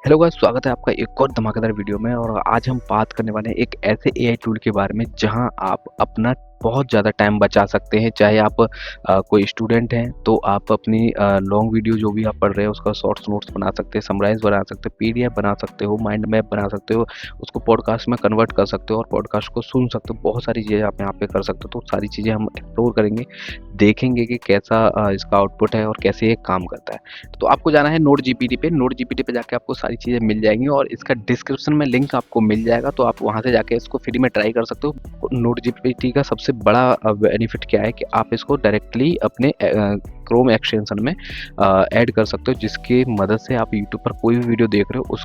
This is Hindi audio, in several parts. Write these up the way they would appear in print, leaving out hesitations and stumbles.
हेलो गाइस, स्वागत है आपका एक और धमाकेदार वीडियो में। और आज हम बात करने वाले हैं एक ऐसे एआई टूल के बारे में जहां आप अपना बहुत ज़्यादा टाइम बचा सकते हैं। चाहे आप कोई स्टूडेंट हैं तो आप अपनी लॉन्ग वीडियो जो भी आप पढ़ रहे हैं उसका शॉर्ट्स नोट्स बना सकते हैं, समराइज़ बना सकते हैं, पीडीएफ बना सकते हो, माइंड मैप बना सकते हो, उसको पॉडकास्ट में कन्वर्ट कर सकते हो और पॉडकास्ट को सुन सकते हो। बहुत सारी चीज़ें आप यहाँ पे कर सकते हो। तो सारी चीज़ें हम एक्सप्लोर करेंगे, देखेंगे कि कैसा इसका आउटपुट है और कैसे ये काम करता है। तो आपको जाना है नोट जीपीटी पे। नोट जीपीटी पे जाके आपको सारी चीज़ें मिल जाएँगी और इसका डिस्क्रिप्शन में लिंक आपको मिल जाएगा, तो आप वहाँ से जाके इसको फ्री में ट्राई कर सकते हो। नोट जीपीटी का सबसे बड़ा बेनिफिट क्या है कि आप इसको डायरेक्टली अपने क्रोम एक्सटेंशन में ऐड कर सकते हो, जिसकी मदद से आप यूट्यूब पर कोई भी वीडियो देख रहे हो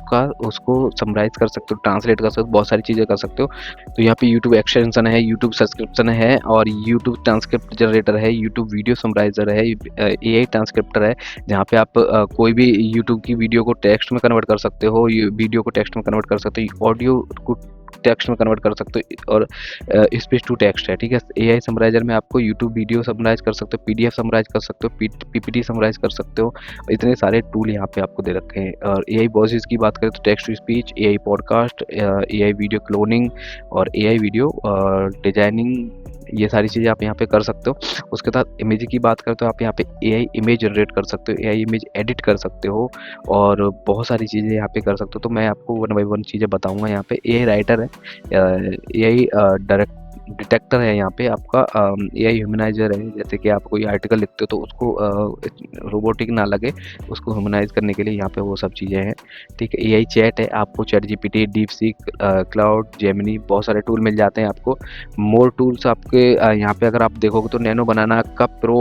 उसको समराइज़ कर सकते हो, ट्रांसलेट कर सकते हो, बहुत सारी चीज़ें कर सकते हो। तो यहाँ पे यूट्यूब एक्सटेंशन है, यूट्यूब सब्सक्रिप्शन है और यूट्यूब ट्रांसक्रिप्ट जनरेटर है, यूट्यूब वीडियो समराइज़र है, एआई ट्रांसक्रिप्टर है, जहाँ पे आप कोई भी यूट्यूब की वीडियो को टेक्स्ट में कन्वर्ट कर सकते हो, वीडियो को टेक्स्ट में कन्वर्ट कर सकते हो, ऑडियो को टेक्स्ट में कन्वर्ट कर सकते हो और स्पीच टू टेक्स्ट है। ठीक है, एआई समराइजर में आपको यूट्यूब वीडियो समराइज कर सकते हो, पीडीएफ समराइज कर सकते हो, पीपीटी समराइज कर सकते हो। इतने सारे टूल यहाँ पे आपको दे रखे हैं। और एआई वॉइस की बात करें तो text to speech, AI podcast, AI video cloning और एआई वीडियो डिजाइनिंग, ये सारी चीज़ें आप यहाँ पे कर सकते हो। उसके बाद इमेज की बात करें तो आप यहाँ पे एआई इमेज जनरेट कर सकते हो, एआई इमेज एडिट कर सकते हो और बहुत सारी चीज़ें यहाँ पे कर सकते हो। तो मैं आपको वन बाय वन चीज़ें बताऊँगा। यहाँ पे एआई राइटर है, एआई डायरेक्ट डिटेक्टर है, यहाँ पे आपका एआई ह्यूमनाइजर है। जैसे कि आप कोई आर्टिकल लिखते हो तो उसको रोबोटिक ना लगे, उसको ह्यूमनाइज करने के लिए यहाँ पे वो सब चीज़ें हैं। ठीक है, एआई चैट है, आपको chat GPT, DeepSeek, cloud, Gemini, बहुत सारे टूल मिल जाते हैं आपको। मोर टूल्स आपके यहाँ पे अगर आप देखोगे तो नैनो बनाना का प्रो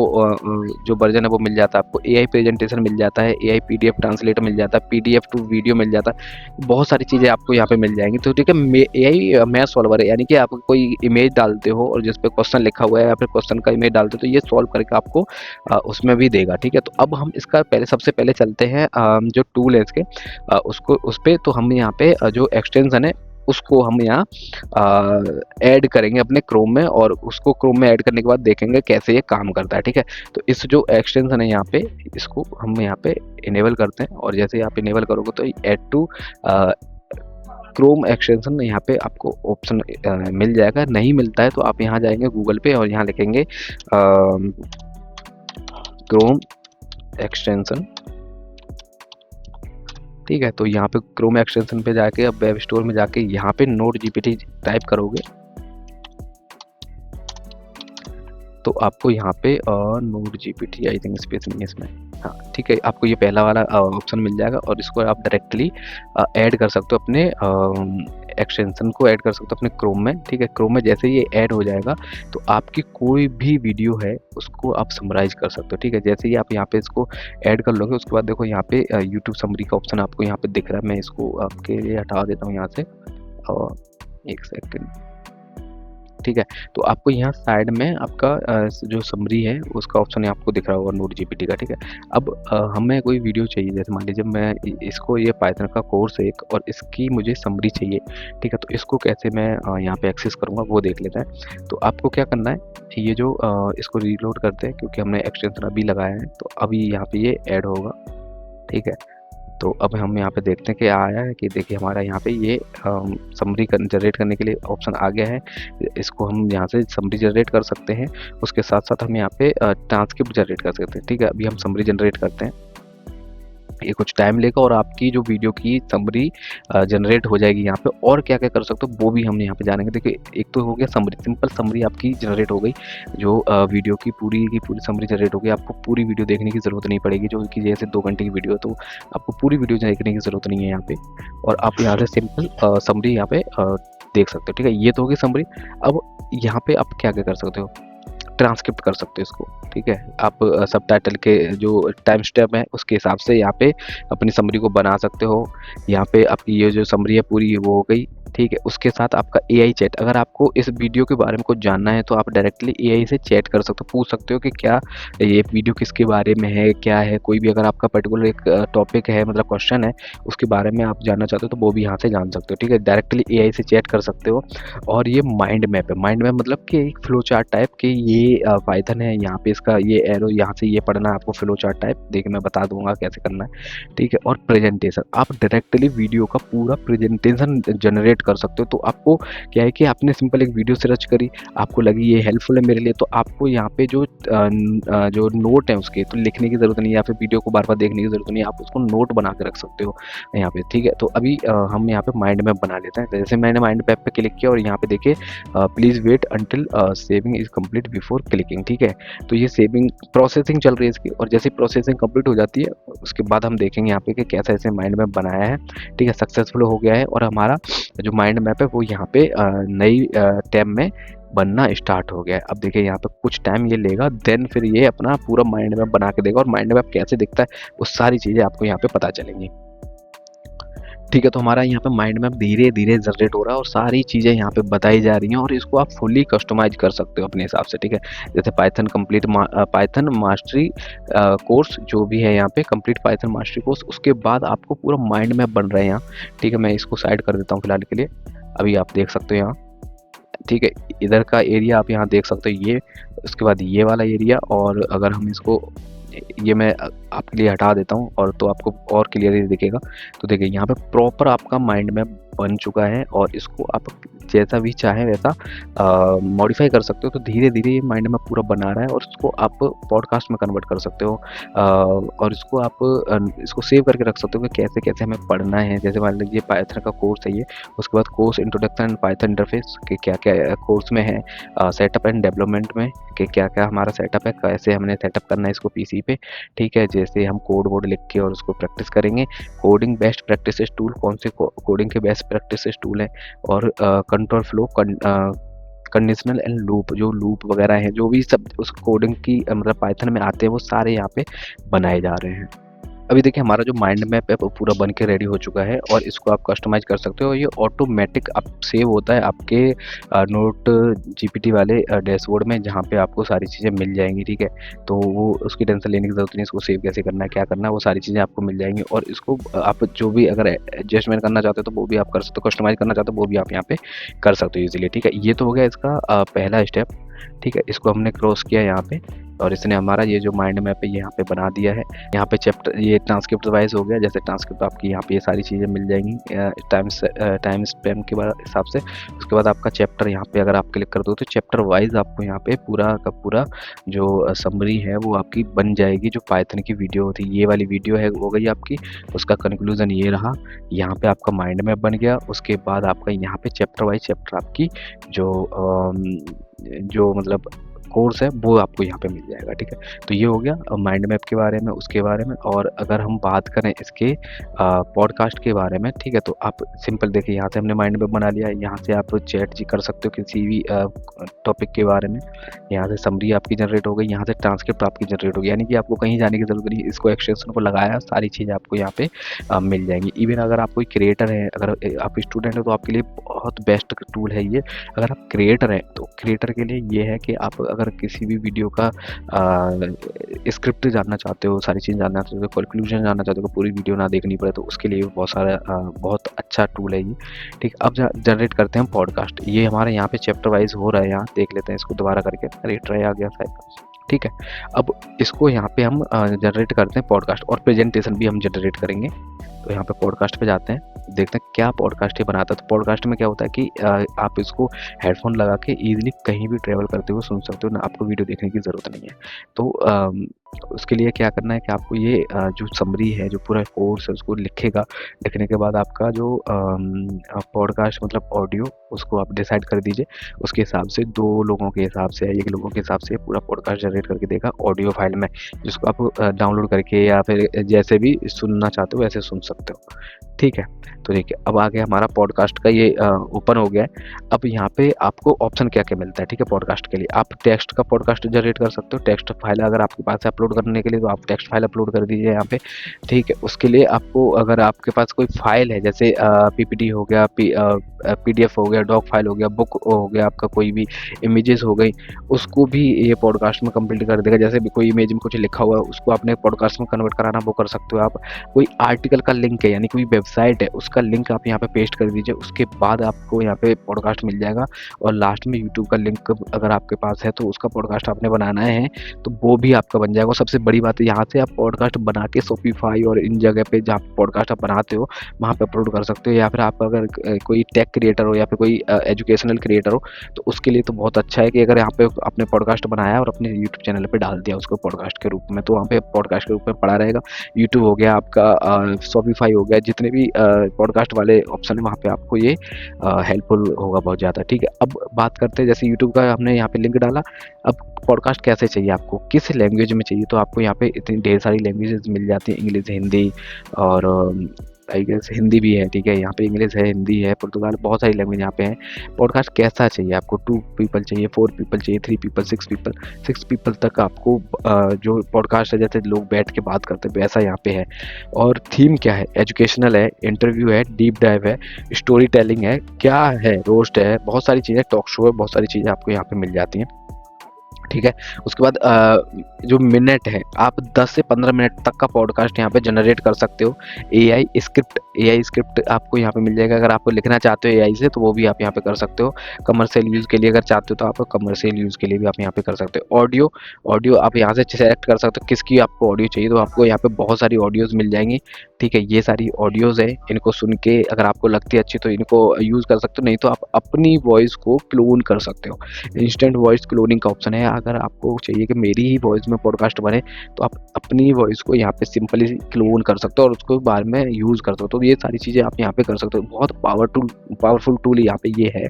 जो वर्जन है वो मिल जाता है आपको। एआई प्रेजेंटेशन मिल जाता है, एआई पीडीएफ ट्रांसलेटर मिल जाता है, पीडीएफ टू वीडियो मिल जाता है, बहुत सारी चीज़ें आपको यहाँ पे मिल जाएंगी। तो ठीक है, एआई मैथ सॉल्वर है, यानी कि आप कोई इमेज डालते हो और जिस पे क्वेश्चन लिखा हुआ है या फिर क्वेश्चन का इमेज डालते हो तो ये सॉल्व करके आपको उसमें भी देगा। ठीक है, तो अब हम इसका सबसे पहले चलते हैं जो टूल है इसके उसको उस पे। तो हम यहाँ पे जो एक्सटेंशन है उसको हम यहाँ ऐड करेंगे अपने क्रोम में और उसको क्रोम में ऐड करने के बाद देखेंगे कैसे ये काम करता है। ठीक है, तो इस जो एक्सटेंशन है यहाँ पे इसको हम यहाँ पे इनेबल करते हैं और जैसे आप इनेबल करोगे तो ऐड टू क्रोम एक्सटेंशन यहाँ पे आपको ऑप्शन मिल जाएगा। नहीं मिलता है तो आप यहाँ जाएंगे गूगल पे और यहाँ लिखेंगे क्रोम एक्सटेंशन। ठीक है, तो यहाँ पे क्रोम एक्सटेंशन पे जाके अब वेब स्टोर में जाके यहाँ पे नोट जीपीटी टाइप करोगे तो आपको यहाँ पे note GPT I think space नहीं है इसमें, हाँ ठीक है, आपको ये पहला वाला ऑप्शन मिल जाएगा और इसको आप डायरेक्टली ऐड कर सकते हो अपने एक्सटेंशन को ऐड कर सकते हो अपने क्रोम में। ठीक है, क्रोम में जैसे ये ऐड हो जाएगा तो आपकी कोई भी वीडियो है उसको आप समराइज कर सकते हो। ठीक है, जैसे ही आप यहाँ पे इसको ऐड कर लोगे उसके बाद देखो यहाँ पे यूट्यूब समरी का ऑप्शन आपको यहाँ पे दिख रहा है। मैं इसको आपके लिए हटा देता हूँ यहाँ से और एक सेकेंड। ठीक है, तो आपको यहाँ साइड में आपका जो समरी है उसका ऑप्शन आपको दिख रहा होगा नोट जीपीटी का। ठीक है, अब हमें कोई वीडियो चाहिए, जैसे मान लीजिए मैं इसको, ये पाइथन का कोर्स है एक और इसकी मुझे समरी चाहिए। ठीक है, तो इसको कैसे मैं यहाँ पे एक्सेस करूँगा वो देख लेते हैं। तो आपको क्या करना है, ये जो इसको रीलोड करते हैं क्योंकि हमने एक्सटेंशन अभी लगाया है तो अभी यहाँ पे ये ऐड होगा। ठीक है, तो अब हम यहाँ पे देखते हैं कि आया है कि देखिए हमारा यहाँ पे ये समरी जनरेट करने के लिए ऑप्शन आ गया है। इसको हम यहाँ से समरी जनरेट कर सकते हैं, उसके साथ साथ हम यहाँ पे ट्रांसक्रिप्ट जनरेट कर सकते हैं। ठीक है, अभी हम समरी जनरेट करते हैं, ये कुछ टाइम लेगा और आपकी जो वीडियो की समरी जनरेट हो जाएगी। यहाँ पे और क्या क्या कर सकते हो वो भी हम यहाँ पे जानेंगे। देखिए, एक तो हो गया समरी, सिंपल समरी आपकी जनरेट हो गई, जो वीडियो की पूरी समरी जनरेट हो गई। आपको पूरी वीडियो देखने की ज़रूरत नहीं पड़ेगी, जो कि जैसे 2 घंटे की वीडियो है तो आपको पूरी वीडियो देखने की ज़रूरत नहीं है यहाँ पे, और आप यहाँ से सिंपल समरी यहाँ पे देख सकते हो। ठीक है, ये तो होगी समरी। अब यहाँ पे आप क्या क्या कर सकते हो, ट्रांसक्रिप्ट कर सकते हो इसको। ठीक है, आप सबटाइटल के जो टाइम स्टैम्प है उसके हिसाब से यहाँ पे अपनी समरी को बना सकते हो। यहाँ पे आपकी ये जो समरी है पूरी वो हो गई। ठीक है, उसके साथ आपका एआई चैट। अगर आपको इस वीडियो के बारे में कुछ जानना है तो आप डायरेक्टली एआई से चैट कर सकते हो, पूछ सकते हो कि क्या ये वीडियो किसके बारे में है, क्या है, कोई भी अगर आपका पर्टिकुलर एक टॉपिक है, मतलब क्वेश्चन है, उसके बारे में आप जानना चाहते हो तो वो भी यहाँ से जान सकते हो। ठीक है, डायरेक्टली एआई से चैट कर सकते हो। और ये माइंड मैप है। माइंड मैप मतलब कि एक फ्लो चार्ट टाइप कि ये पाइथन है, यहाँ पे इसका ये एरो, यहाँ से ये पढ़ना है आपको, फ्लो चार्ट टाइप। देखिए मैं बता दूंगा कैसे करना है। ठीक है, और प्रेजेंटेशन, आप डायरेक्टली वीडियो का पूरा प्रेजेंटेशन जनरेट कर सकते हो। तो आपको क्या है कि आपने सिंपल एक वीडियो सर्च करी, आपको लगी ये हेल्पफुल है मेरे लिए, तो आपको यहाँ पे जो नोट है उसके, तो लिखने की ज़रूरत नहीं है, या फिर वीडियो को बार बार देखने की ज़रूरत नहीं है, आप उसको नोट बना के रख सकते हो यहाँ पे। ठीक है, तो अभी हम यहाँ पे माइंड मैप बना लेते हैं। तो जैसे मैंने माइंड मैप पे क्लिक किया और यहाँ पे देखिए please wait until saving is complete before clicking. ठीक है, तो ये सेविंग प्रोसेसिंग चल रही है इसकी, और जैसे प्रोसेसिंग कंप्लीट हो जाती है उसके बाद हम देखेंगे यहाँ पे कि कैसे ऐसे माइंड मैप बनाया है। ठीक है, सक्सेसफुल हो गया है और हमारा जो माइंड मैप है वो यहाँ पे नई टैब में बनना स्टार्ट हो गया है। अब देखिए यहाँ पे कुछ टाइम ये लेगा, देन फिर ये अपना पूरा माइंड मैप बना के देगा, और माइंड मैप कैसे दिखता है वो सारी चीज़ें आपको यहाँ पे पता चलेंगी। ठीक है, तो हमारा यहाँ पे माइंड मैप धीरे धीरे जनरेट हो रहा है और सारी चीज़ें यहाँ पे बताई जा रही हैं, और इसको आप फुली कस्टमाइज कर सकते हो अपने हिसाब से। ठीक है, जैसे पाइथन मास्टरी कोर्स जो भी है यहाँ पे, कंप्लीट पाइथन मास्टरी कोर्स, उसके बाद आपको पूरा माइंड मैप बन रहा है यहाँ। ठीक है, मैं इसको साइड कर देता हूँ फिलहाल के लिए। अभी आप देख सकते हो यहाँ। ठीक है, इधर का एरिया आप यहाँ देख सकते हो, ये उसके बाद ये वाला एरिया, और अगर हम इसको, ये मैं आपके लिए हटा देता हूँ और तो आपको और क्लियरली दिखेगा। तो देखिए यहाँ पे प्रॉपर आपका माइंड मैप बन चुका है, और इसको आप जैसा भी चाहें वैसा मॉडिफाई कर सकते हो। तो धीरे धीरे ये माइंड मैप पूरा बना रहा है, और इसको आप पॉडकास्ट में कन्वर्ट कर सकते हो, और इसको आप इसको सेव करके रख सकते हो कि कैसे कैसे हमें पढ़ना है। जैसे मान लीजिए पाइथन का कोर्स है ये, उसके बाद course introduction and Python interface के क्या क्या कोर्स में है, सेटअप एंड डेवलपमेंट में कि क्या क्या हमारा सेटअप है, कैसे हमने सेटअप करना है इसको पीसी पे। ठीक है, जैसे हम कोड वोड लिख के और उसको प्रैक्टिस करेंगे। कोडिंग बेस्ट प्रैक्टिसेस टूल, कौन से कोडिंग के बेस्ट प्रैक्टिसेस टूल है, और control flow, conditional and loop, जो लूप वगैरह है, जो भी सब उस कोडिंग की मतलब पाइथन में आते हैं, वो सारे यहाँ पे बनाए जा रहे हैं। अभी देखिए हमारा जो माइंड मैप है वो पूरा बन के रेडी हो चुका है, और इसको आप कस्टमाइज कर सकते हो। ये ऑटोमेटिक अब सेव होता है आपके नोट जीपीटी वाले डैशबोर्ड में, जहाँ पे आपको सारी चीज़ें मिल जाएंगी। ठीक है, तो वो उसकी टेंशन लेने की ज़रूरत नहीं, इसको सेव कैसे करना है, क्या करना है, वो सारी चीज़ें आपको मिल जाएंगी। और इसको आप जो भी अगर एडजस्टमेंट करना चाहते हो तो वो भी आप कर सकते हो, कस्टमाइज करना चाहते हो वो भी आप यहाँ पे कर सकते हो ईजिली। ठीक है, ये तो हो गया इसका पहला स्टेप। ठीक है, इसको हमने क्रॉस किया यहाँ पे, और इसने हमारा ये जो माइंड मैप है ये यहाँ पे बना दिया है। यहाँ पे चैप्टर, ये ट्रांसक्रिप्ट वाइज हो गया, जैसे ट्रांसक्रिप्ट आपकी यहाँ पे ये सारी चीज़ें मिल जाएंगी टाइम स्पैम के हिसाब से। उसके बाद आपका चैप्टर यहाँ पे अगर आप क्लिक कर दो तो चैप्टर वाइज आपको यहाँ पे पूरा का पूरा जो समरी है वो आपकी बन जाएगी। जो पाइथन की वीडियो होती है, ये वाली वीडियो है हो गई आपकी, उसका कंक्लूजन ये रहा। यहाँ पे आपका माइंड मैप बन गया। उसके बाद आपका यहाँ पे चैप्टर वाइज चैप्टर आपकी जो मतलब कोर्स है वो आपको यहाँ पे मिल जाएगा। ठीक है, तो ये हो गया माइंड मैप के बारे में, उसके बारे में। और अगर हम बात करें इसके पॉडकास्ट के बारे में, ठीक है, तो आप सिंपल देखिए, यहाँ से हमने माइंड मैप बना लिया है। यहाँ से आप चैट जी कर सकते हो किसी भी टॉपिक के बारे में। यहाँ से समरी आपकी जनरेट हो गई, यहाँ से ट्रांसक्रिप्ट आपकी जनरेट हो गई, यानी कि आपको कहीं जाने की जरूरत नहीं, इसको एक्सटेंशन को लगाया, सारी चीज़ें आपको यहाँ पे मिल जाएंगी। इवन अगर आप कोई क्रिएटर है, अगर आप स्टूडेंट हो तो आपके लिए बहुत बेस्ट टूल है ये। अगर आप क्रिएटर हैं तो क्रिएटर के लिए ये है कि आप अगर किसी भी वीडियो का स्क्रिप्ट जानना चाहते हो, सारी चीज़ जानना चाहते हो, कंक्लूजन जानना चाहते हो, पूरी वीडियो ना देखनी पड़े, तो उसके लिए बहुत अच्छा टूल है ये। ठीक, अब जनरेट करते हैं पॉडकास्ट। ये हमारे यहाँ पे चैप्टर वाइज हो रहा है, यहाँ देख लेते हैं इसको दोबारा करके। अरे ट्राई आ गया शायद। ठीक है, अब इसको यहाँ पे हम जनरेट करते हैं पॉडकास्ट, और प्रेजेंटेशन भी हम जनरेट करेंगे। तो यहाँ पे पॉडकास्ट पे जाते हैं, देखते हैं क्या पॉडकास्ट ये बनाता है। तो पॉडकास्ट में क्या होता है कि आप इसको हेडफोन लगा के ईजिली कहीं भी ट्रैवल करते हुए सुन सकते हो ना, आपको वीडियो देखने की ज़रूरत नहीं है। तो उसके लिए क्या करना है कि आपको ये जो समरी है, जो पूरा कोर्स है, उसको लिखेगा। लिखने के बाद आपका जो पॉडकास्ट मतलब ऑडियो, उसको आप डिसाइड कर दीजिए। उसके हिसाब से 2 लोगों के हिसाब से, 1 लोगों के हिसाब से पूरा पॉडकास्ट जनरेट करके देगा ऑडियो फाइल में, जिसको आप डाउनलोड करके या फिर जैसे भी सुनना चाहते हो वैसे सुन सकते हो। ठीक है, तो देखिए अब आ गया हमारा पॉडकास्ट का, ये ओपन हो गया है। अब यहाँ पे आपको ऑप्शन क्या क्या मिलता है। ठीक है, पॉडकास्ट के लिए आप टेक्स्ट का पॉडकास्ट जनरेट कर सकते हो। टेक्स्ट फाइल अगर आपके पास है, अपलोड करने के लिए तो आप टेक्स्ट फाइल अपलोड कर दीजिए यहाँ पे, ठीक है। उसके लिए आपको अगर आपके पास कोई फाइल है जैसे पीपीटी हो गया, पीडीएफ हो गया, डॉक फाइल हो गया, बुक हो गया, आपका कोई भी इमेजेस हो गई, उसको भी ये पॉडकास्ट में कंप्लीट कर देगा। जैसे भी कोई इमेज में कुछ लिखा हुआ है उसको आपने पॉडकास्ट में कन्वर्ट कराना, वो कर सकते हो आप। कोई आर्टिकल का लिंक है यानी कोई वेबसाइट है उसका लिंक आप यहाँ पे पेस्ट कर दीजिए, उसके बाद आपको यहाँ पे पॉडकास्ट मिल जाएगा। और लास्ट में यूट्यूब का लिंक अगर आपके पास है तो उसका पॉडकास्ट आपने बनाना है तो वो भी आपका बन जाएगा। और सबसे बड़ी बात है, यहाँ से आप पॉडकास्ट बना के शॉपिफाई और इन जगह पे जहाँ पॉडकास्ट आप बनाते हो वहाँ पे अपलोड कर सकते हो। या फिर आप अगर कोई टेक क्रिएटर हो या फिर कोई एजुकेशनल क्रिएटर हो तो उसके लिए तो बहुत अच्छा है कि अगर यहाँ पे आपने पॉडकास्ट बनाया और अपने यूट्यूब चैनल पे डाल दिया उसको पॉडकास्ट के रूप में, तो वहाँ पे पॉडकास्ट के रूप में पड़ा रहेगा। यूट्यूब हो गया आपका, शॉपिफाई हो गया, जितने भी पॉडकास्ट वाले ऑप्शन है वहाँ पे आपको ये हेल्पफुल होगा बहुत ज़्यादा, ठीक है। अब बात करते हैं, जैसे यूट्यूब का हमने यहाँ पे लिंक डाला, अब पॉडकास्ट कैसे चाहिए आपको, किस लैंग्वेज में चाहिए, तो आपको यहाँ पे इतनी ढेर सारी लैंग्वेजेस मिल जाती हैं, इंग्लिश, हिंदी और आई गेस हिंदी भी है, ठीक है। यहाँ पे इंग्लिश है, हिंदी है, पुर्तगाल, बहुत सारी लैंग्वेज यहाँ पे हैं। पॉडकास्ट कैसा चाहिए आपको, 2 पीपल चाहिए, 4 पीपल चाहिए, 3 पीपल, 6 पीपल तक आपको जो पॉडकास्ट है जैसे लोग बैठ के बात करते हैं वैसा यहाँ पे है। और थीम क्या है, एजुकेशनल है, इंटरव्यू है, डीप डाइव है, स्टोरी टेलिंग है, क्या है, रोस्ट है, बहुत सारी चीज़ें, टॉक शो है, बहुत सारी चीज़ें आपको यहाँ पे मिल जाती हैं, ठीक है। उसके बाद जो मिनट है, आप 10 से 15 मिनट तक का पॉडकास्ट यहाँ पे जनरेट कर सकते हो। एआई स्क्रिप्ट आपको यहाँ पे मिल जाएगा। अगर आपको लिखना चाहते हो एआई से तो वो भी आप यहाँ पे कर सकते हो। कमर्शियल यूज़ के लिए अगर चाहते हो तो आप कमर्शियल यूज़ के लिए भी आप यहाँ पे कर सकते हो। ऑडियो आप यहाँ से सेलेक्ट कर सकते हो किसकी आपको ऑडियो चाहिए, तो आपको यहाँ पे बहुत सारी ऑडियोज़ मिल जाएंगी, ठीक है। ये सारी ऑडियोज़ है, इनको सुन के अगर आपको लगती है अच्छी तो इनको यूज़ कर सकते हो, नहीं तो आप अपनी वॉइस को क्लोन कर सकते हो। इंस्टेंट वॉइस क्लोनिंग का ऑप्शन है। अगर आपको चाहिए कि मेरी ही वॉइस में पॉडकास्ट बने तो आप अपनी वॉइस को यहाँ पे सिंपली क्लोन कर सकते हो और उसको बाद में यूज़ कर सकते हो। तो ये सारी चीज़ें आप यहाँ पे कर सकते हो। बहुत पावरफुल टूल यहाँ पे ये है,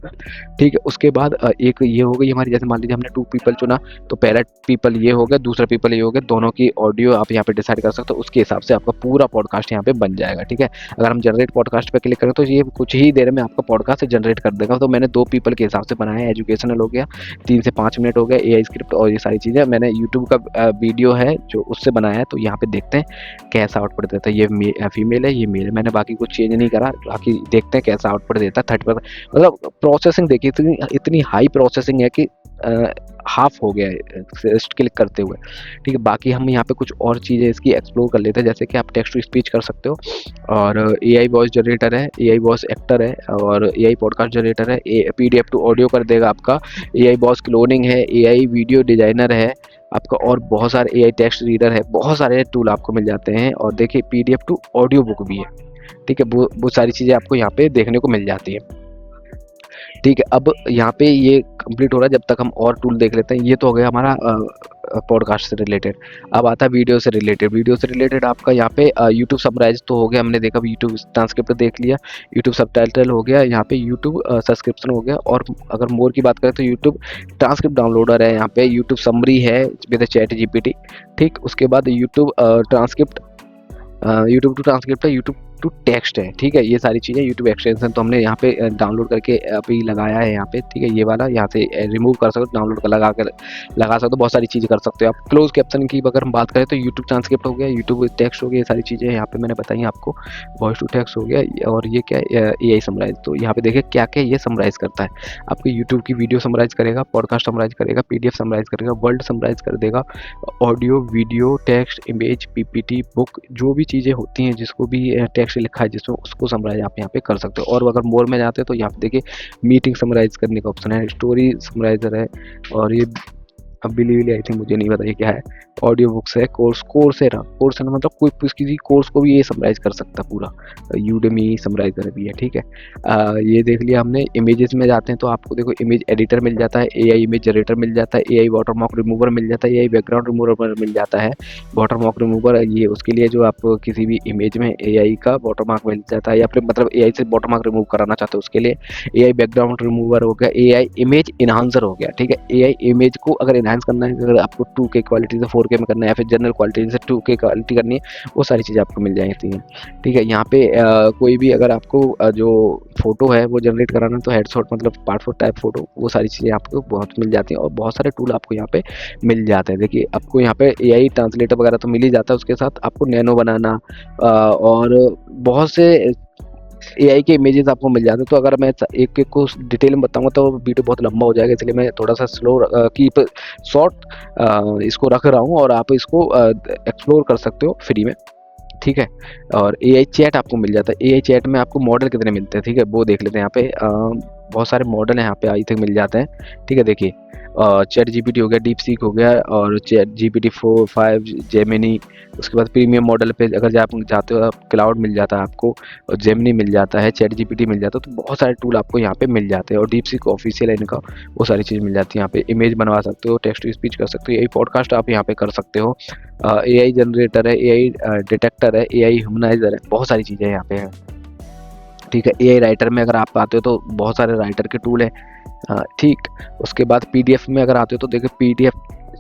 ठीक है। उसके बाद एक ये हो गई हमारी, जैसे मान लीजिए हमने 2 पीपल चुना तो पहला पीपल ये हो गया, दूसरा पीपल ये हो गया, दोनों की ऑडियो आप यहाँ पे डिसाइड कर सकते हो, उसके हिसाब से आपका पूरा पॉडकास्ट यहाँ पे बन जाएगा, ठीक है। अगर हम जनरेट पॉडकास्ट पे क्लिक करें तो ये कुछ ही देर में आपका पॉडकास्ट जनरेट कर देगा। तो मैंने 2 पीपल के हिसाब से बनाया है। एजुकेशनल हो गया, 3 से 5 मिनट हो गया, एआई स्क्रिप्ट और ये सारी चीज़ें मैंने यूट्यूब का वीडियो है जो उससे बनाया है। तो यहाँ पे देखते हैं कैसा आउटपुट देता है। ये फीमेल है, ये मेल है, मैंने बाकी कुछ चेंज नहीं करा, बाकी देखते हैं कैसा आउटपुट देता है। 30% मतलब प्रोसेसिंग देखिए इतनी हाई प्रोसेसिंग है कि हाफ हो गया है क्लिक करते हुए, ठीक है। बाकी हम यहाँ पे कुछ और चीज़ें इसकी एक्सप्लोर कर लेते हैं, जैसे कि आप टेक्स्ट टू स्पीच कर सकते हो और एआई वॉइस जनरेटर है, एआई वॉइस एक्टर है और एआई पॉडकास्ट जनरेटर है, पीडीएफ टू ऑडियो कर देगा आपका, एआई वॉइस क्लोनिंग है, एआई वीडियो डिजाइनर है आपका और बहुत सारे एआई टेक्स्ट रीडर है, बहुत सारे टूल आपको मिल जाते हैं। और देखिए पीडीएफ टू ऑडियो बुक भी है, ठीक है। वो सारी चीज़ें आपको यहाँ पे देखने को मिल जाती है, ठीक है। अब यहाँ पे ये कंप्लीट हो रहा है, जब तक हम और टूल देख लेते हैं। ये तो हो गया हमारा पॉडकास्ट से रिलेटेड। अब आता है वीडियो से रिलेटेड आपका यहाँ पे यूट्यूब समराइज तो हो गया, हमने देखा यूट्यूब ट्रांसक्रिप्ट देख लिया, यूट्यूब सबटाइटल हो गया, यहाँ पे यूट्यूब सब्सक्रिप्शन हो गया। और अगर मोर की बात करें तो यूट्यूब ट्रांसक्रिप्ट डाउनलोडर है, यहाँ पे यूट्यूब समरी है विद चैट जीपीटी, ठीक। उसके बाद YouTube transcript, YouTube to transcript है, यूट्यूब टू टेक्स्ट है, ठीक है। ये सारी चीज़ें यूट्यूब एक्सटेंशन तो हमने यहाँ पे डाउनलोड करके अभी लगाया है यहाँ पे, ठीक है। ये वाला यहाँ से रिमूव कर सकते हो, डाउनलोड कर लगा सकते हो, बहुत सारी चीज़ें कर सकते हो आप। क्लोज कैप्शन की अगर हम बात करें तो यूट्यूब ट्रांसक्रिप्ट हो गया, यूट्यूब टेक्स्ट हो गया, ये सारी चीज़ें यहाँ पे मैंने बताई आपको। वॉइस टू टेक्स्ट हो गया और ये क्या है, एआई समराइज। तो यहाँ पे देखिए क्या क्या ये समराइज करता है, आपके यूट्यूब की वीडियो समराइज करेगा, पॉडकास्ट समराइज करेगा, पीडीएफ समराइज करेगा, वर्ल्ड समराइज कर देगा, audio, video, text, image, PPT, book, जो भी चीज़ें होती हैं जिसको भी टेक्स्ट लिखा है जिसमें उसको समराइज आप यहाँ पे कर सकते हो। और अगर मोर में जाते हैं तो यहाँ पे देखिए मीटिंग समराइज करने का ऑप्शन है, स्टोरी समराइजर है और ये अब बिलीवली आई थिंक मुझे नहीं पता ये क्या है, ऑडियो बुक्स है, कोर्सेरा मतलब कोई किसी कोर्स को भी ये समराइज कर सकता है पूरा, यूडेमी समराइजर भी है, ठीक है। ये देख लिया हमने। इमेजेस में जाते हैं तो आपको देखो इमेज एडिटर मिल जाता है, एआई इमेज जनरेटर मिल जाता है, एआई वाटरमार्क रिमूवर मिल जाता है, एआई बैकग्राउंड रिमूवर मिल जाता है। वाटरमार्क रिमूवर ये उसके लिए जो आप किसी भी इमेज में एआई का वाटरमार्क मिल जाता है या फिर मतलब एआई से वाटरमार्क रिमूव कराना चाहते हो उसके लिए। एआई बैकग्राउंड रिमूवर हो गया, एआई इमेज इनहांसर हो गया, ठीक है। एआई इमेज को अगर इनहैंस करना है, अगर आपको 2K क्वालिटी से 4K में करना है या फिर जनरल क्वालिटी से 2K क्वालिटी करनी है, वो सारी चीज़ें आपको मिल जाती हैं। ठीक है, यहाँ पे कोई भी अगर आपको जो फ़ोटो है वो जनरेट कराना है तो हेडशॉट मतलब पासपोर्ट टाइप फ़ोटो, वो सारी चीज़ें आपको बहुत मिल जाती हैं और बहुत सारे टूल आपको यहाँ पे मिल जाते हैं। देखिए आपको यहाँ पे एआई ट्रांसलेटर वगैरह तो मिल ही जाता है, उसके साथ आपको नैनो बनाना और बहुत से एआई के इमेजेस आपको मिल जाते हैं। तो अगर मैं एक एक को डिटेल में बताऊंगा तो वीडियो बहुत लंबा हो जाएगा, इसलिए मैं थोड़ा सा स्लो कीप शॉर्ट इसको रख रहा हूँ और आप इसको एक्सप्लोर कर सकते हो फ्री में। ठीक है, और एआई चैट आपको मिल जाता है। एआई चैट में आपको मॉडल कितने मिलते हैं, ठीक है, वो देख लेते हैं। यहाँ पे बहुत सारे मॉडल यहाँ पे आई थिंक मिल जाते हैं। ठीक है, देखिए चैट जीपीटी हो गया, डीप सीक हो गया और चैट जीपीटी 4, 5, जेमिनी। उसके बाद प्रीमियम मॉडल पे अगर आप चाहते हो आप क्लाउड मिल जाता है आपको, और जेमिनी मिल जाता है, चैट जीपीटी मिल जाता है। तो बहुत सारे टूल आपको यहाँ पे मिल जाते हैं और डीप सीक ऑफिशियल है इनका, वो सारी चीज़ मिल जाती है। यहाँ पे इमेज बनवा सकते हो, टेक्स्ट टू स्पीच कर सकते हो, एआई पॉडकास्ट आप यहाँ पे कर सकते हो, एआई जनरेटर है, एआई डिटेक्टर है, एआई ह्यूमनाइजर है, बहुत सारी चीज़ें यहाँ पे हैं। ठीक है, एआई राइटर में अगर आप आते हो तो बहुत सारे राइटर के टूल हैं। ठीक, उसके बाद पीडीएफ में अगर आते हो तो देखो पीडीएफ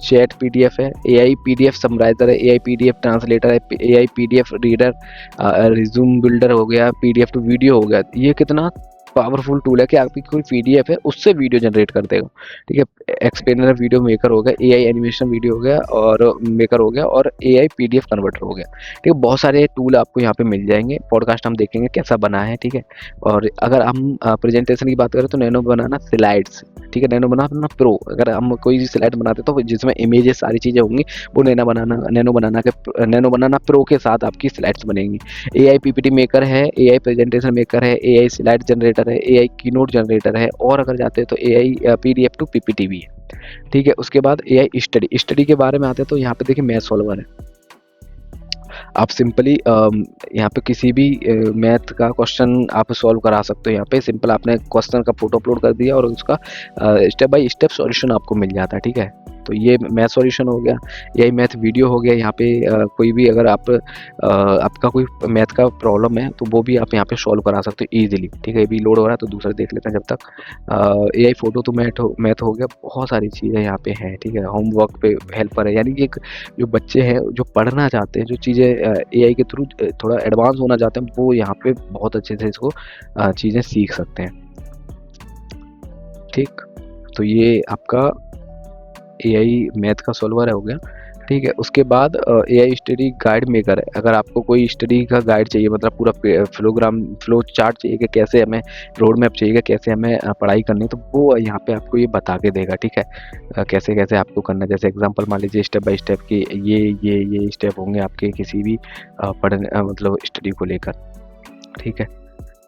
चैट पीडीएफ है, एआई पीडीएफ समराइजर है, एआई पीडीएफ ट्रांसलेटर है, AI PDF reader, resume builder हो गया, पीडीएफ टू वीडियो हो गया। ये कितना पावरफुल टूल है कि आपकी कोई पीडीएफ है उससे वीडियो जनरेट कर देगा। ठीक है, एक्सप्लेनर वीडियो मेकर हो गया, एआई एनिमेशन वीडियो हो गया और मेकर हो गया, और एआई पीडीएफ कन्वर्टर हो गया। ठीक है, बहुत सारे टूल आपको यहाँ पे मिल जाएंगे। पॉडकास्ट हम देखेंगे कैसा बना है। ठीक है, और अगर हम प्रेजेंटेशन की बात करें तो नैनो बनाना स्लाइड्स, ठीक है, नैनो बनाना प्रो। अगर हम कोई स्लाइड बनाते तो जिसमें इमेजेस सारी चीज़ें होंगी वो नैनो बनाना प्रो के साथ आपकी स्लाइड्स बनेंगी। एआई पीपीटी मेकर है, एआई प्रेजेंटेशन मेकर है, एआई स्लाइड जनरेटर है, एआई कीनोट जनरेटर है, और अगर जाते हैं तो एआई पीडीएफ टू पीपीटी भी है। ठीक है, उसके बाद एआई स्टडी के बारे में आते हैं तो यहाँ पे देखिए मैथ सॉल्वर है। आप सिंपली यहाँ पे किसी भी मैथ का क्वेश्चन आप सॉल्व करा सकते हो। यहाँ पे सिंपल आपने क्वेश्चन का फोटो अपलोड कर दिया और उसका स्टेप बाय स्टेप सॉल्यूशन आपको मिल जाता है। ठीक है, तो ये मैथ सॉल्यूशन हो गया, यही मैथ वीडियो हो गया। यहाँ पे कोई भी अगर आपका कोई मैथ का प्रॉब्लम है तो वो भी आप यहाँ पे सॉल्व करा सकते हो ईजिली। ठीक है, ये भी लोड हो रहा है तो दूसरा देख लेते हैं जब तक। एआई फोटो तो मैथ हो गया, बहुत सारी चीज़ें यहाँ पे हैं। ठीक है, होमवर्क पे हेल्पर है, यानी कि एक जो बच्चे हैं जो पढ़ना चाहते हैं, जो चीज़ें एआई के थ्रू थोड़ा एडवांस होना चाहते हैं, वो यहाँ पे बहुत अच्छे से इसको चीज़ें सीख सकते हैं। ठीक, तो ये आपका एआई मैथ का सॉल्वर हो गया। ठीक है, उसके बाद एआई स्टडी गाइड मेकर है। अगर आपको कोई स्टडी का गाइड चाहिए, मतलब पूरा फ्लो चार्ट चाहिए कि कैसे हमें रोड मैप चाहिए कि कैसे हमें पढ़ाई करनी है, तो वो यहाँ पे आपको ये बता के देगा। ठीक है, कैसे कैसे आपको करना है। जैसे एग्जांपल मान लीजिए स्टेप बाय स्टेप कि ये स्टेप होंगे आपके किसी भी पढ़ने मतलब स्टडी को लेकर। ठीक है,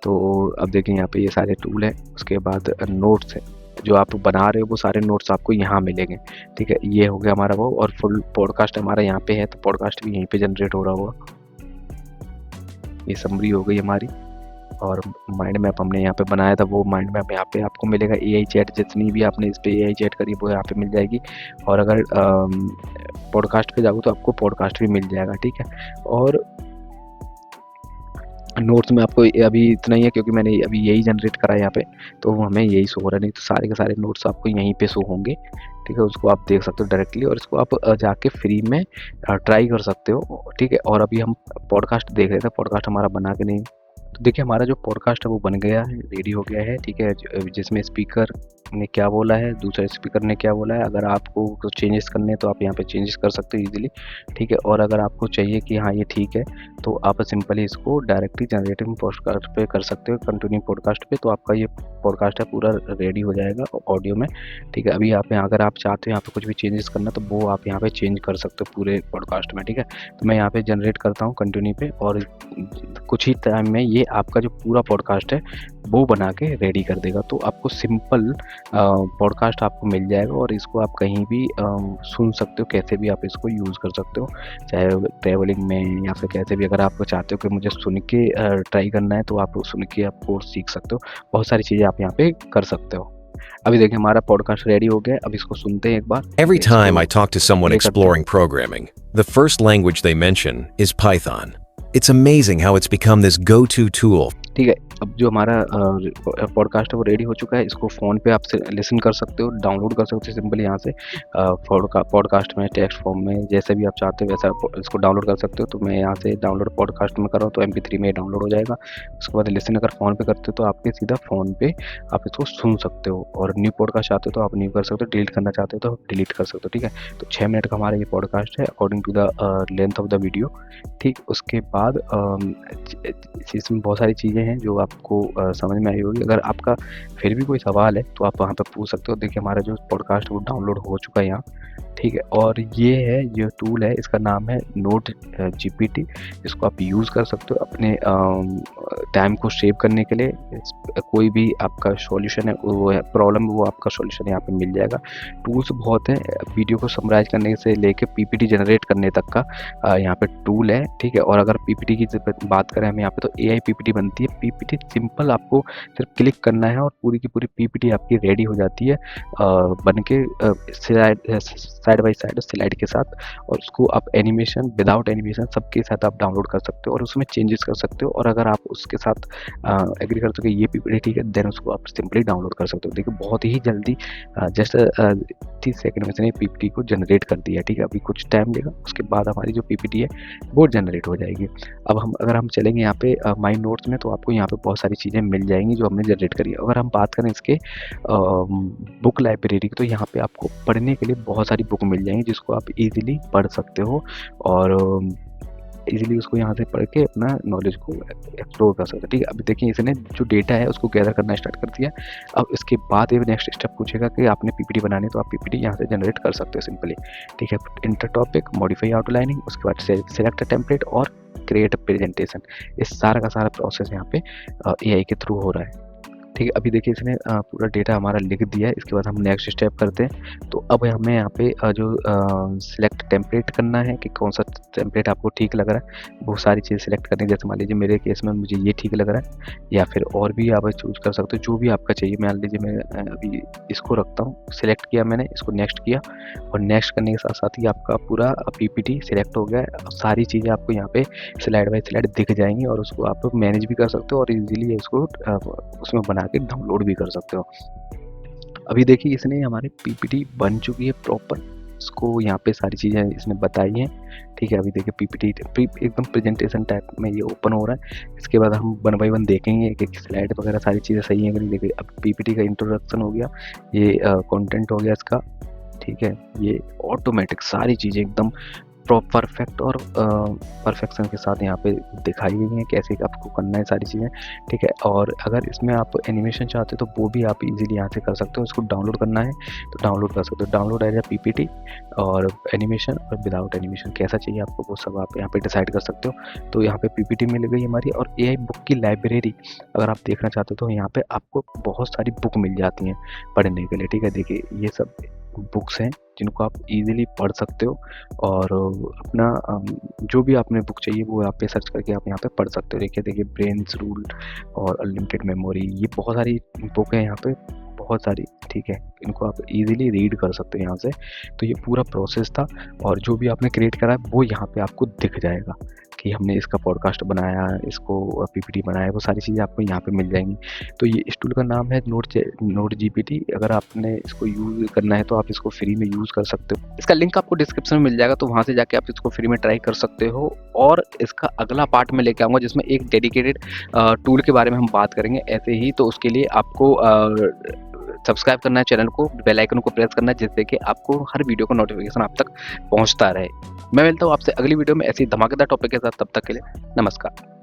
तो अब देखिए यहाँ पे ये सारे टूल हैं। उसके बाद नोट्स है, जो आप बना रहे हो वो सारे नोट्स आपको यहाँ मिलेंगे। ठीक है, ये हो गया हमारा वो, और फुल पॉडकास्ट हमारा यहाँ पे है तो पॉडकास्ट भी यहीं पे जनरेट हो रहा होगा। ये समरी हो गई हमारी, और माइंड मैप हमने यहाँ पे बनाया था, वो माइंड मैप यहाँ पे आपको मिलेगा। एआई चैट जितनी भी आपने इस पे एआई चैट करी वो यहाँ पे मिल जाएगी, और अगर पॉडकास्ट पे जाओ तो आपको पॉडकास्ट भी मिल जाएगा। ठीक है, और नोट्स में आपको अभी इतना ही है क्योंकि मैंने अभी यही जनरेट करा है यहाँ पे, तो हमें यही शो हो रहा है, नहीं तो सारे के सारे नोट्स आपको यहीं पे शो होंगे। ठीक है, उसको आप देख सकते हो डायरेक्टली, और इसको आप जाके फ्री में ट्राई कर सकते हो। ठीक है, और अभी हम पॉडकास्ट देख रहे थे, पॉडकास्ट हमारा बना के नहीं, तो देखिए हमारा जो पॉडकास्ट है वो बन गया है, रेडी हो गया है। ठीक है, जिसमें स्पीकर ने क्या बोला है, दूसरे स्पीकर ने क्या बोला है, अगर आपको कुछ चेंजेस करने हैं तो आप यहाँ पे चेंजेस कर सकते हो इजीली। ठीक है, और अगर आपको चाहिए कि हाँ ये ठीक है तो आप सिंपली इसको डायरेक्टली जनरेटिंग पॉडकास्ट पे कर सकते हो, कंटिन्यू पॉडकास्ट पे, तो आपका ये पॉडकास्ट है पूरा रेडी हो जाएगा ऑडियो में। ठीक है, अभी आप यहाँ अगर आप चाहते हो यहाँ पे कुछ भी चेंजेस करना तो वो आप यहाँ पे चेंज कर सकते हो पूरे पॉडकास्ट में। ठीक है, तो मैं यहाँ पे जनरेट करता हूँ कंटिन्यू पे, और कुछ ही टाइम में ये आपका जो पूरा पॉडकास्ट है वो बना के रेडी कर देगा। तो आपको सिंपल पॉडकास्ट आपको मिल जाएगा, और इसको आप कहीं भी सुन सकते हो, कैसे भी आप इसको यूज़ कर सकते हो, चाहे ट्रैवलिंग में या फिर कैसे भी। अगर आप चाहते हो कि मुझे सुन के ट्राई करना है तो आप सुन के आप कोर्स सीख सकते हो, बहुत सारी चीज़ें आप यहाँ पे कर सकते हो। अभी देखिए हमारा पॉडकास्ट रेडी हो गया, अब इसको सुनते हैं एक बार। Every time I talk to someone exploring programming, the first language they mention is Python. It's amazing how it's become this go-to tool. ठीक है, अब जो हमारा पॉडकास्ट है वो रेडी हो चुका है। इसको फ़ोन पे आप लिसन कर सकते हो, डाउनलोड कर सकते हो सिंपली यहाँ से पॉडकास्ट में, टेक्स्ट फॉर्म में, जैसे भी आप चाहते हो वैसा इसको डाउनलोड कर सकते हो। तो मैं यहाँ से डाउनलोड पॉडकास्ट में कर रहा हूँ, तो MP3 में डाउनलोड हो जाएगा। उसके बाद लिसन अगर फ़ोन पे करते हो तो आपके सीधा फ़ोन पे आप इसको सुन सकते हो, और न्यू पॉडकास्ट चाहते हो तो आप न्यू कर सकते हो, डिलीट करना चाहते हो तो आप डिलीट कर सकते हो। ठीक है, तो 6 मिनट का हमारा ये पॉडकास्ट है according to the length of the video. ठीक, उसके बाद इसमें बहुत सारी चीज़ें हैं जो आपको समझ में आई होगी। अगर आपका फिर भी कोई सवाल है तो आप वहाँ पे पूछ सकते हो। देखिए हमारा जो पॉडकास्ट वो डाउनलोड हो चुका है यहाँ। ठीक है, और ये टूल है, इसका नाम है नोट GPT। इसको आप यूज़ कर सकते हो अपने टाइम को सेव करने के लिए। कोई भी आपका सॉल्यूशन है, वो है प्रॉब्लम, वो आपका सॉल्यूशन यहाँ पे मिल जाएगा। टूल्स बहुत हैं, वीडियो को समराइज़ करने से लेके PPT जनरेट करने तक का यहाँ पे टूल है। ठीक है, और अगर PPT की बात करें हम यहाँ पे, तो AI PPT बनती है। PPT सिंपल, आपको सिर्फ क्लिक करना है और पूरी की पूरी PPT आपकी रेडी हो जाती है बन के साइड बाई साइड स्लाइड के साथ। और उसको आप एनिमेशन, विदाउट एनिमेशन सबके साथ आप डाउनलोड कर सकते हो और उसमें चेंजेस कर सकते हो। और अगर आप उसके साथ एग्री करते हो कि ये PPT ठीक है, देन उसको आप सिंपली डाउनलोड कर सकते हो। देखिए बहुत ही जल्दी, जस्ट 30 सेकंड में इसने PPT को जनरेट कर दिया। ठीक है, अभी कुछ टाइम लेगा, उसके बाद हमारी जो PPT है वो जनरेट हो जाएगी। अब अगर हम चलेंगे यहाँ पे माई नोट्स में, तो आपको यहाँ पे बहुत सारी चीज़ें मिल जाएंगी जो हमने जनरेट करी है। अगर हम बात करें इसके बुक लाइब्रेरी की, तो यहाँ पे आपको पढ़ने के लिए बहुत सारी बुक मिल जाएंगी जिसको आप इजीली पढ़ सकते हो और इजीली उसको यहाँ से पढ़ के अपना नॉलेज को एक्सप्लोर कर सकते हो। ठीक है, अभी देखिए इसने जो डेटा है उसको गैदर करना स्टार्ट कर दिया। अब इसके बाद ये नेक्स्ट स्टेप पूछेगा कि आपने PPT बनानी है, तो आप PPT यहाँ से जनरेट कर सकते हो सिंपली। ठीक है, इंटर टॉपिक, मॉडिफाई आउटलाइनिंग, उसके बाद सेलेक्ट टेम्पलेट और क्रिएट प्रेजेंटेशन। इस सारा का सारा प्रोसेस यहाँ पे AI के थ्रू हो रहा है। ठीक है, अभी देखिए इसने पूरा डेटा हमारा लिख दिया है। इसके बाद हम नेक्स्ट स्टेप करते हैं। तो अब हमें यहाँ पे जो सिलेक्ट टेम्पलेट करना है कि कौन सा टेम्पलेट आपको ठीक लग रहा है, वो सारी चीज़ सिलेक्ट करनी है। जैसे मान लीजिए मेरे केस में मुझे ये ठीक लग रहा है, या फिर और भी आप चूज कर सकते हो जो भी आपका चाहिए। मान लीजिए मैं अभी इसको रखता हूँ, सिलेक्ट किया मैंने, इसको नेक्स्ट किया, और नेक्स्ट करने के साथ साथ ही आपका पूरा PPT सिलेक्ट हो गया है। सारी चीज़ें आपको यहाँ पे स्लाइड बाई स्लाइड दिख जाएंगी और उसको आप मैनेज भी कर सकते हो और इजीली इसको उसमें बना के डाउनलोड भी कर सकते हो। अभी देखिए इसने हमारी PPT बन चुकी है प्रॉपर, इसको यहाँ पे सारी चीज़ें इसने बताई हैं। ठीक है, अभी देखिए PPT एकदम प्रेजेंटेशन टाइप में ये ओपन हो रहा है। इसके बाद हम 1 बाय 1 देखेंगे कि स्लाइड वगैरह सारी चीज़ें सही हैं कि नहीं। देखिए अब PPT का इंट्रोडक्शन हो गया, ये कंटेंट हो गया इसका। ठीक है, ये ऑटोमेटिक सारी चीज़ें एकदम परफेक्ट और परफेक्शन के साथ यहाँ पे दिखाई गई हैं कैसे आपको करना है सारी चीज़ें। ठीक है, और अगर इसमें आप एनिमेशन चाहते हो तो वो भी आप इजीली यहाँ से कर सकते हो। इसको डाउनलोड करना है तो डाउनलोड कर सकते हो, डाउनलोड एज PPT, और एनिमेशन और विदाउट एनिमेशन कैसा चाहिए आपको वो सब आप यहाँ पे डिसाइड कर सकते हो। तो यहाँ पे PPT मिल गई हमारी। और AI बुक की लाइब्रेरी अगर आप देखना चाहते हो तो यहाँ पे आपको बहुत सारी बुक मिल जाती हैं पढ़ने के लिए। ठीक है, देखिए ये सब बुक्स हैं जिनको आप इजीली पढ़ सकते हो और अपना जो भी आपने बुक चाहिए वो आप पे सर्च करके आप यहाँ पे पढ़ सकते हो। देखिए ब्रेन्स रूल और अनलिमिटेड मेमोरी, ये बहुत सारी बुक है यहाँ पे, बहुत सारी। ठीक है, इनको आप इजीली रीड कर सकते हो यहाँ से। तो ये पूरा प्रोसेस था और जो भी आपने क्रिएट करा है वो यहाँ पे आपको दिख जाएगा कि हमने इसका पॉडकास्ट बनाया, इसको PPT बनाया, वो सारी चीज़ें आपको यहाँ पे मिल जाएंगी। तो ये इस टूल का नाम है नोट GPT। अगर आपने इसको यूज़ करना है तो आप इसको फ्री में यूज़ कर सकते हो। इसका लिंक आपको डिस्क्रिप्शन में मिल जाएगा, तो वहाँ से जाके आप इसको फ्री में ट्राई कर सकते हो। और इसका अगला पार्ट में लेके आऊँगा जिसमें एक डेडिकेटेड टूल के बारे में हम बात करेंगे ऐसे ही। तो उसके लिए आपको सब्सक्राइब करना है चैनल को, बेल आइकन को प्रेस करना है, जिससे कि आपको हर वीडियो का नोटिफिकेशन आप तक पहुंचता रहे। मैं मिलता हूं आपसे अगली वीडियो में ऐसी धमाकेदार टॉपिक के साथ। तब तक के लिए नमस्कार।